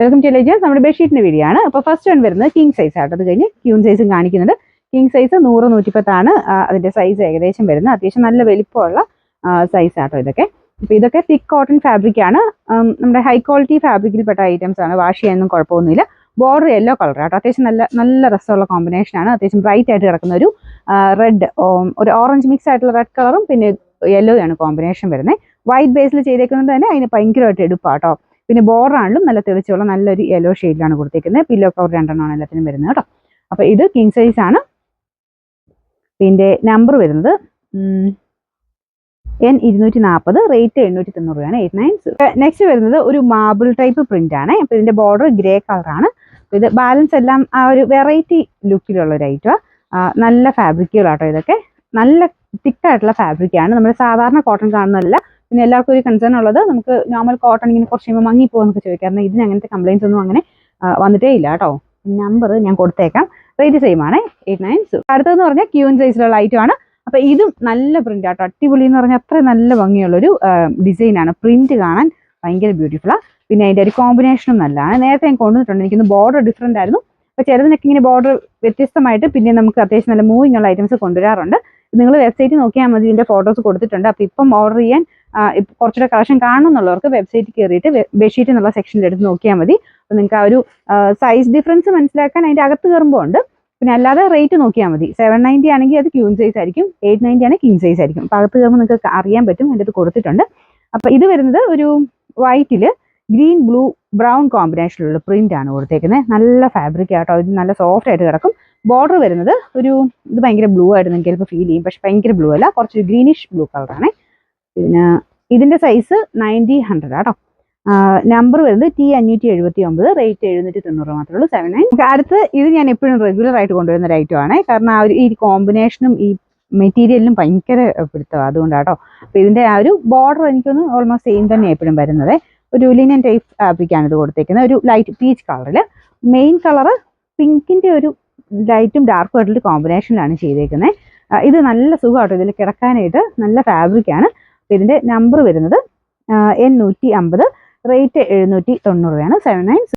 Welcome to legends. നമ്മുടെ ബെഡ്ഷീറ്റിന്റെ video ആണ്. അപ്പോൾ ഫസ്റ്റ് വൺ വരുന്നത് കിങ് സൈസ് ആട്ടോ. അത് കഴിഞ്ഞ് ക്യൂൺ സൈസും കാണിക്കുന്നുണ്ട്. കിങ് സൈസ് 100-110 ആണ് അതിന്റെ സൈസ് ഏകദേശം വരുന്നത്. അത്യാവശ്യം നല്ല വലിപ്പമുള്ള സൈസ് ആട്ടോ ഇതൊക്കെ. അപ്പോൾ ഇതൊക്കെ തിക്ക് കോട്ടൺ ഫാബ്രിക് ആണ്. നമ്മുടെ ഹൈ ക്വാളിറ്റി ഫാബ്രിക്കിൽപ്പെട്ട ഐറ്റംസ് ആണ്. വാഷ് ചെയ്യാനൊന്നും കുഴപ്പമൊന്നുമില്ല. ബോർഡർ യെല്ലോ കളർ ആട്ടോ. അത്യാവശ്യം നല്ല രസമുള്ള കോമ്പിനേഷൻ ആണ്. അത്യാവശ്യം ബ്രൈറ്റ് ആയിട്ട് കിടക്കുന്ന ഒരു റെഡ്, ഒരു ഓറഞ്ച് മിക്സ് ആയിട്ടുള്ള റെഡ് കളറും പിന്നെ യെല്ലോ ആണ് കോമ്പിനേഷൻ വരുന്നത്. വൈറ്റ് ബേസിൽ ചെയ്തേക്കുന്നത് തന്നെ അതിന് ഭയങ്കരമായിട്ട് എടുപ്പാട്ടോ. പിന്നെ ബോർഡർ ആണെങ്കിലും നല്ല തെളിച്ചുള്ള നല്ലൊരു യെല്ലോ ഷെയ്ഡിലാണ് കൊടുത്തേക്കുന്നത്. പില്ലോ കവർ 2 എല്ലാത്തിനും വരുന്നത് കേട്ടോ. അപ്പോൾ ഇത് കിങ് സൈസ് ആണ്. പിന്നെ നമ്പർ വരുന്നത് N240, റേറ്റ് 890 രൂപയാണ്. 890. നെക്സ്റ്റ് വരുന്നത് ഒരു മാർബിൾ ടൈപ്പ് പ്രിന്റ് ആണ്. അപ്പോൾ ഇതിന്റെ ബോർഡർ ഗ്രേ കളറാണ്. ഇത് ബാലൻസ് എല്ലാം ആ ഒരു വെറൈറ്റി ലുക്കിലുള്ള ഒരു ഐറ്റം. നല്ല ഫാബ്രിക്കുകളാട്ടോ ഇതൊക്കെ. നല്ല തിക്കായിട്ടുള്ള ഫാബ്രിക്കാണ്. നമ്മൾ സാധാരണ കോട്ടൺ കാണുന്നതല്ല. പിന്നെ എല്ലാവർക്കും ഒരു കൺസേൺ ഉള്ളത്, നമുക്ക് നോർമൽ കോട്ടൺ ഇങ്ങനെ കുറച്ച് കഴിയുമ്പോൾ മങ്ങിപ്പോകുന്നൊക്കെ ചോദിക്കാറുണ്ട്. ഇതിന് അങ്ങനത്തെ കംപ്ലയിൻസ് ഒന്നും അങ്ങനെ വന്നിട്ടേ ഇല്ല കേട്ടോ. നമ്പർ ഞാൻ കൊടുത്തേക്കാം. റേറ്റ് സെയിം ആണ്, 890. അടുത്തതെന്ന് പറഞ്ഞാൽ ക്യൂൺ സൈസിലുള്ള ഐറ്റം ആണ്. അപ്പോൾ ഇതും നല്ല പ്രിന്റ് ആട്ടോ. അടിപൊളി എന്ന് പറഞ്ഞാൽ അത്രയും നല്ല ഭംഗിയുള്ളൊരു ഡിസൈനാണ്. പ്രിന്റ് കാണാൻ ഭയങ്കര ബ്യൂട്ടിഫുള്ളാണ്. പിന്നെ അതിൻ്റെ ഒരു കോമ്പിനേഷനും നല്ലതാണ്. നേരത്തെ ഞാൻ കൊണ്ടുവന്നിട്ടുണ്ട്. എനിക്കൊന്ന് ബോർഡർ ഡിഫറെൻ്റ് ആയിരുന്നു. അപ്പോൾ ചിലതിനൊക്കെ ഇങ്ങനെ ബോർഡർ വ്യത്യസ്തമായിട്ട് പിന്നെ നമുക്ക് അത്യാവശ്യം നല്ല മൂവിങ് ഉള്ള ഐറ്റംസ് കൊണ്ടുവരാറുണ്ട്. നിങ്ങൾ വെബ്സൈറ്റിൽ നോക്കിയാൽ മതി, ഇതിൻ്റെ ഫോട്ടോസ് കൊടുത്തിട്ടുണ്ട്. അപ്പോൾ ഇപ്പം ഓർഡർ ചെയ്യാൻ കുറച്ചുകൂടെ കളക്ഷൻ കാണുന്നുള്ളവർക്ക് വെബ്സൈറ്റിൽ കയറിയിട്ട് ബെഡ്ഷീറ്റ് എന്നുള്ള സെക്ഷനിൽ എടുത്ത് നോക്കിയാൽ മതി. അപ്പോൾ നിങ്ങൾക്ക് ആ ഒരു സൈസ് ഡിഫറൻസ് മനസ്സിലാക്കാൻ അതിൻ്റെ അകത്ത് കയറുമ്പോൾ ഉണ്ട്. പിന്നെ അല്ലാതെ റേറ്റ് നോക്കിയാൽ മതി. 790 ആണെങ്കിൽ അത് ക്യൂൺ സൈസ് ആയിരിക്കും, 890 ആണെങ്കിൽ കിങ് സൈസ് ആയിരിക്കും. അപ്പോൾ അകത്ത് കയറുമ്പോൾ നിങ്ങൾക്ക് അറിയാൻ പറ്റും. അതിൻ്റെ അത് കൊടുത്തിട്ടുണ്ട്. അപ്പോൾ ഇത് വരുന്നത് ഒരു വൈറ്റിൽ ഗ്രീൻ ബ്ലൂ ബ്രൗൺ കോമ്പിനേഷനിലുള്ള പ്രിന്റ് ആണ് കൊടുത്തേക്കുന്നത്. നല്ല ഫാബ്രിക് ആട്ടോ. ഇത് നല്ല സോഫ്റ്റ് ആയിട്ട് കിടക്കും. ബോർഡർ വരുന്നത് ഇത് ഭയങ്കര ബ്ലൂ ആയിട്ട് നിങ്ങൾക്ക് ചിലപ്പോൾ ഫീൽ ചെയ്യും. പക്ഷെ ഭയങ്കര ബ്ലൂ അല്ല, കുറച്ച് ഗ്രീനിഷ് ബ്ലൂ കളറാണ്. പിന്നെ ഇതിന്റെ സൈസ് 90-100 ആട്ടോ. നമ്പർ വരുന്നത് T579, റേറ്റ് 790 മാത്രമേ ഉള്ളൂ. 79. അടുത്ത് ഇത് ഞാൻ എപ്പോഴും റെഗുലർ ആയിട്ട് കൊണ്ടുവരുന്ന ഒരു ഐറ്റം ആണ്. കാരണം ആ ഒരു ഈ കോമ്പിനേഷനും ഈ മെറ്റീരിയലിനും ഭയങ്കര പിടുത്തം, അതുകൊണ്ടാട്ടോ. അപ്പോൾ ഇതിന്റെ ആ ഒരു ബോർഡർ എനിക്കൊന്ന് ഓൾമോസ്റ്റ് സെയിം തന്നെ എപ്പോഴും വരുന്നത്. ഒരു ലിനൻ ടൈപ്പ് ഫാബ്രിക്കാണ് ഇത് കൊടുത്തേക്കുന്നത്. ഒരു ലൈറ്റ് പീച്ച് കളറിൽ. മെയിൻ കളറ് പിങ്കിന്റെ ഒരു ലൈറ്റും ഡാർക്കും ആയിട്ടുള്ള കോമ്പിനേഷനിലാണ് ചെയ്തേക്കുന്നത്. ഇത് നല്ല സുഖമാട്ടോ ഇതിൽ കിടക്കാനായിട്ട്. നല്ല ഫാബ്രിക്കാണ്. ഇതിന്റെ നമ്പർ വരുന്നത് N150, റേറ്റ് 790 രൂപയാണ്. 79.